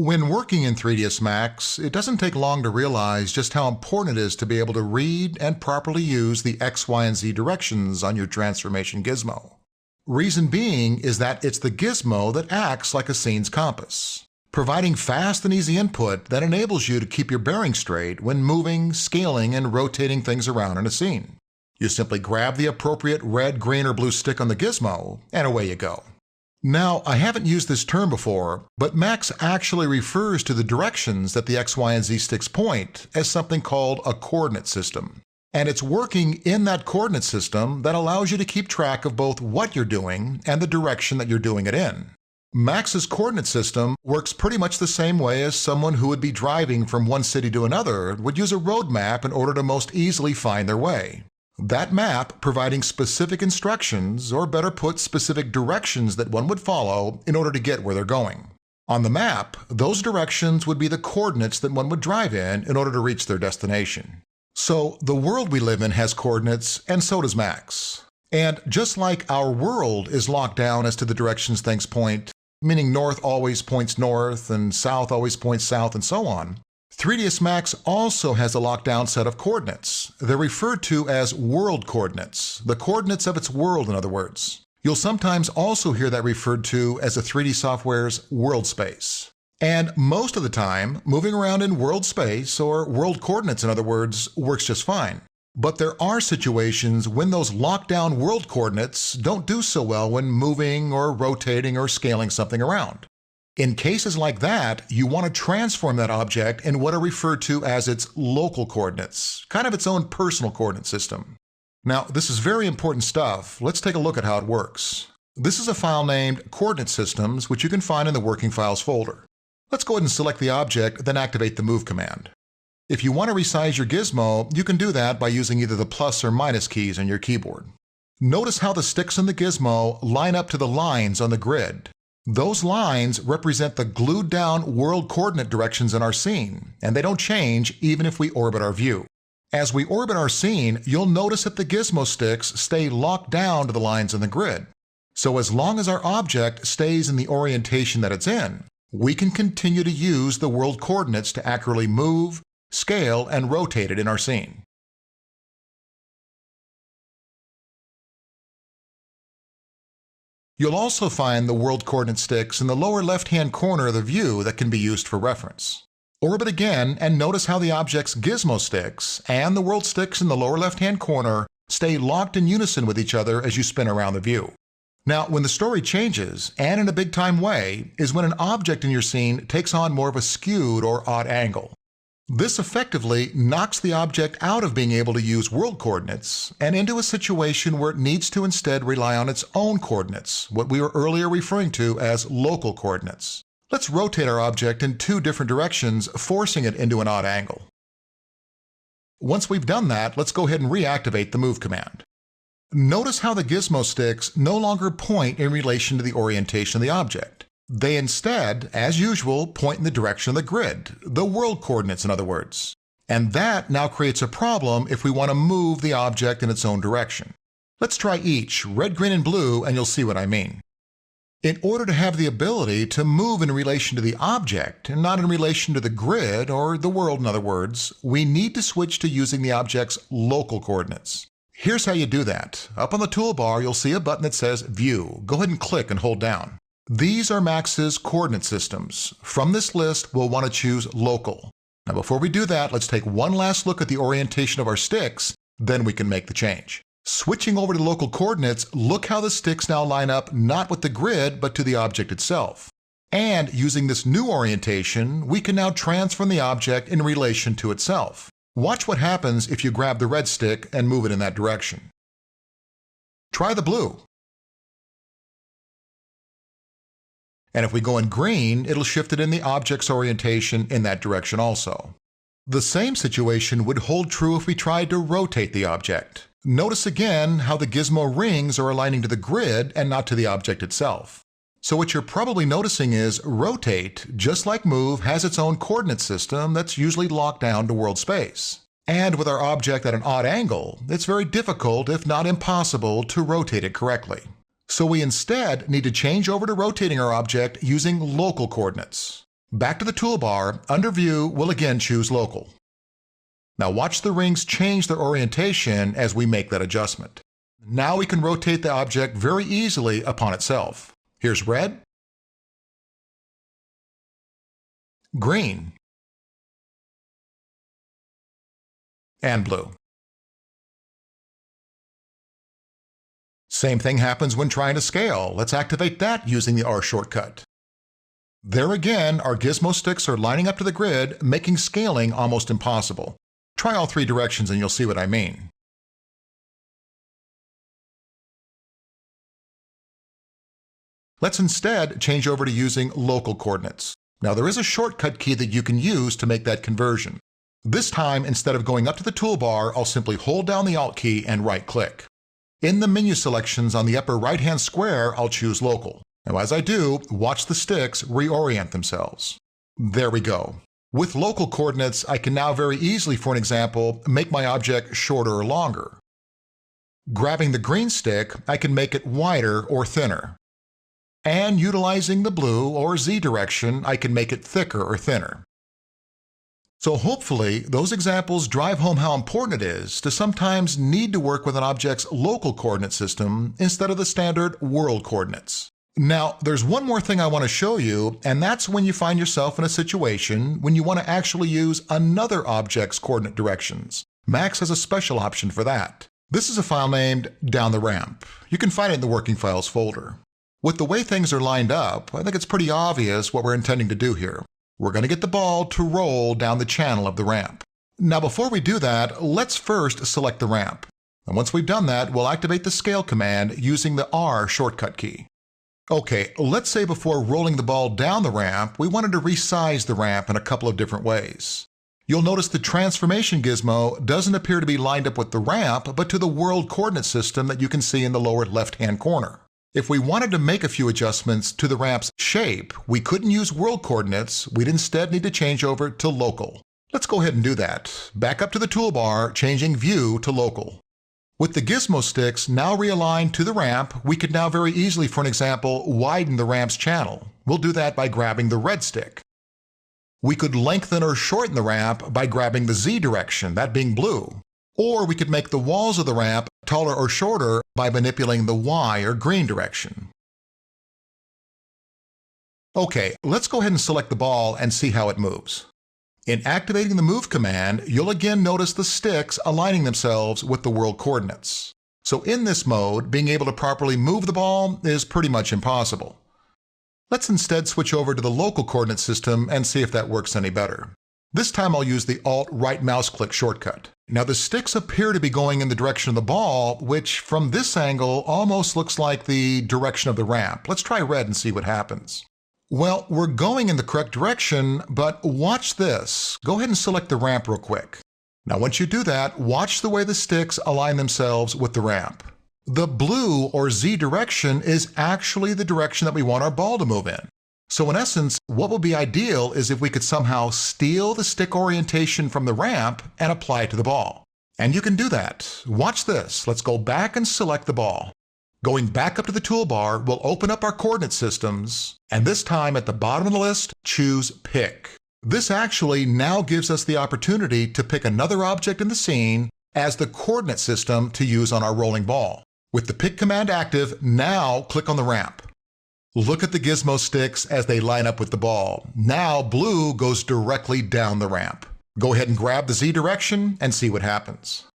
When working in 3ds Max, it doesn't take long to realize just how important it is to be able to read and properly use the X, Y, and Z directions on your transformation gizmo. Reason being is that it's the gizmo that acts like a scene's compass, providing fast and easy input that enables you to keep your bearings straight when moving, scaling, and rotating things around in a scene. You simply grab the appropriate red, green, or blue stick on the gizmo, and away you go. Now, I haven't used this term before, but Max actually refers to the directions that the X, Y, and Z sticks point as something called a coordinate system. And it's working in that coordinate system that allows you to keep track of both what you're doing and the direction that you're doing it in. Max's coordinate system works pretty much the same way as someone who would be driving from one city to another would use a road map in order to most easily find their way. That map providing specific instructions, or better put, specific directions that one would follow in order to get where they're going. On the map, those directions would be the coordinates that one would drive in order to reach their destination. So the world we live in has coordinates, and so does Max. And just like our world is locked down as to the directions things point, meaning north always points north and south always points south and so on, 3ds Max also has a lockdown set of coordinates. They're referred to as world coordinates, the coordinates of its world, in other words. You'll sometimes also hear that referred to as a 3D software's world space. And most of the time, moving around in world space, or world coordinates in other words, works just fine. But there are situations when those lockdown world coordinates don't do so well when moving or rotating or scaling something around. In cases like that, you want to transform that object in what are referred to as its local coordinates, kind of its own personal coordinate system. Now, this is very important stuff. Let's take a look at how it works. This is a file named Coordinate Systems, which you can find in the Working Files folder. Let's go ahead and select the object, then activate the Move command. If you want to resize your gizmo, you can do that by using either the plus or minus keys on your keyboard. Notice how the sticks in the gizmo line up to the lines on the grid. Those lines represent the glued down world coordinate directions in our scene, and they don't change even if we orbit our view. As we orbit our scene, you'll notice that the gizmo sticks stay locked down to the lines in the grid. So as long as our object stays in the orientation that it's in, we can continue to use the world coordinates to accurately move, scale, and rotate it in our scene. You'll also find the world coordinate sticks in the lower left-hand corner of the view that can be used for reference. Orbit again and notice how the object's gizmo sticks and the world sticks in the lower left-hand corner stay locked in unison with each other as you spin around the view. Now, when the story changes, and in a big-time way, is when an object in your scene takes on more of a skewed or odd angle. This effectively knocks the object out of being able to use world coordinates and into a situation where it needs to instead rely on its own coordinates, what we were earlier referring to as local coordinates. Let's rotate our object in two different directions, forcing it into an odd angle. Once we've done that, let's go ahead and reactivate the Move command. Notice how the gizmo sticks no longer point in relation to the orientation of the object. They instead, as usual, point in the direction of the grid, the world coordinates in other words. And that now creates a problem if we want to move the object in its own direction. Let's try each, red, green, and blue, and you'll see what I mean. In order to have the ability to move in relation to the object and not in relation to the grid or the world in other words, we need to switch to using the object's local coordinates. Here's how you do that. Up on the toolbar, you'll see a button that says View. Go ahead and click and hold down. These are Max's coordinate systems. From this list, we'll want to choose Local. Now before we do that, let's take one last look at the orientation of our sticks, then we can make the change. Switching over to local coordinates, look how the sticks now line up not with the grid, but to the object itself. And using this new orientation, we can now transform the object in relation to itself. Watch what happens if you grab the red stick and move it in that direction. Try the blue. And if we go in green, it'll shift it in the object's orientation in that direction also. The same situation would hold true if we tried to rotate the object. Notice again how the gizmo rings are aligning to the grid and not to the object itself. So what you're probably noticing is rotate, just like move, has its own coordinate system that's usually locked down to world space. And with our object at an odd angle, it's very difficult, if not impossible, to rotate it correctly. So we instead need to change over to rotating our object using local coordinates. Back to the toolbar, under View, we'll again choose Local. Now watch the rings change their orientation as we make that adjustment. Now we can rotate the object very easily upon itself. Here's red, green, and blue. Same thing happens when trying to scale. Let's activate that using the R shortcut. There again, our gizmo sticks are lining up to the grid, making scaling almost impossible. Try all three directions and you'll see what I mean. Let's instead change over to using local coordinates. Now there is a shortcut key that you can use to make that conversion. This time, instead of going up to the toolbar, I'll simply hold down the Alt key and right-click. In the menu selections on the upper right-hand square, I'll choose Local. Now as I do, watch the sticks reorient themselves. There we go. With local coordinates, I can now very easily, for an example, make my object shorter or longer. Grabbing the green stick, I can make it wider or thinner. And utilizing the blue or Z direction, I can make it thicker or thinner. So hopefully, those examples drive home how important it is to sometimes need to work with an object's local coordinate system instead of the standard world coordinates. Now, there's one more thing I want to show you, and that's when you find yourself in a situation when you want to actually use another object's coordinate directions. Max has a special option for that. This is a file named Down the Ramp. You can find it in the Working Files folder. With the way things are lined up, I think it's pretty obvious what we're intending to do here. We're going to get the ball to roll down the channel of the ramp. Now before we do that, let's first select the ramp. And once we've done that, we'll activate the Scale command using the R shortcut key. Okay, let's say before rolling the ball down the ramp, we wanted to resize the ramp in a couple of different ways. You'll notice the transformation gizmo doesn't appear to be lined up with the ramp, but to the world coordinate system that you can see in the lower left-hand corner. If we wanted to make a few adjustments to the ramp's shape, we couldn't use world coordinates. We'd instead need to change over to local. Let's go ahead and do that. Back up to the toolbar, changing View to Local. With the gizmo sticks now realigned to the ramp, we could now very easily, for an example, widen the ramp's channel. We'll do that by grabbing the red stick. We could lengthen or shorten the ramp by grabbing the Z direction, that being blue. Or we could make the walls of the ramp taller or shorter by manipulating the Y or green direction. Okay, let's go ahead and select the ball and see how it moves. In activating the Move command, you'll again notice the sticks aligning themselves with the world coordinates. So in this mode, being able to properly move the ball is pretty much impossible. Let's instead switch over to the local coordinate system and see if that works any better. This time I'll use the Alt right mouse click shortcut. Now the sticks appear to be going in the direction of the ball, which from this angle almost looks like the direction of the ramp. Let's try red and see what happens. Well, we're going in the correct direction, but watch this. Go ahead and select the ramp real quick. Now once you do that, watch the way the sticks align themselves with the ramp. The blue or Z direction is actually the direction that we want our ball to move in. So in essence, what would be ideal is if we could somehow steal the stick orientation from the ramp and apply it to the ball. And you can do that. Watch this. Let's go back and select the ball. Going back up to the toolbar, we'll open up our coordinate systems, and this time at the bottom of the list, choose Pick. This actually now gives us the opportunity to pick another object in the scene as the coordinate system to use on our rolling ball. With the Pick command active, now click on the ramp. Look at the gizmo sticks as they line up with the ball. Now blue goes directly down the ramp. Go ahead and grab the Z direction and see what happens.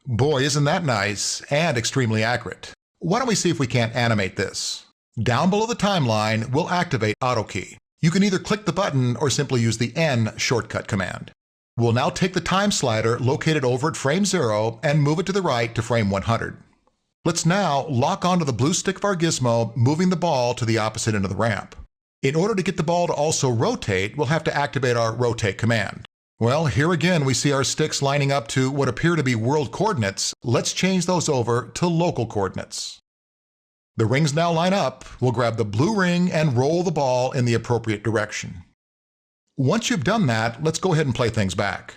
Boy, isn't that nice and extremely accurate. Why don't we see if we can't animate this? Down below the timeline, we'll activate Auto Key. You can either click the button or simply use the N shortcut command. We'll now take the time slider located over at frame 0 and move it to the right to frame 100. Let's now lock onto the blue stick of our gizmo, moving the ball to the opposite end of the ramp. In order to get the ball to also rotate, we'll have to activate our Rotate command. Well, here again we see our sticks lining up to what appear to be world coordinates. Let's change those over to local coordinates. The rings now line up. We'll grab the blue ring and roll the ball in the appropriate direction. Once you've done that, let's go ahead and play things back.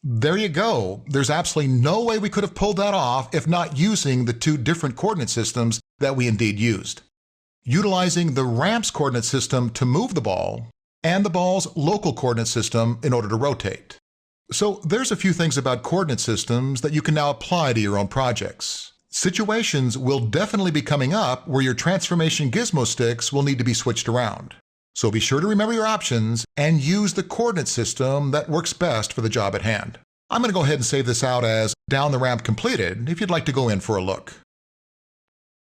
There you go. There's absolutely no way we could have pulled that off if not using the two different coordinate systems that we indeed used. Utilizing the ramp's coordinate system to move the ball, and the ball's local coordinate system in order to rotate. So there's a few things about coordinate systems that you can now apply to your own projects. Situations will definitely be coming up where your transformation gizmo sticks will need to be switched around. So be sure to remember your options and use the coordinate system that works best for the job at hand. I'm going to go ahead and save this out as down the ramp completed if you'd like to go in for a look.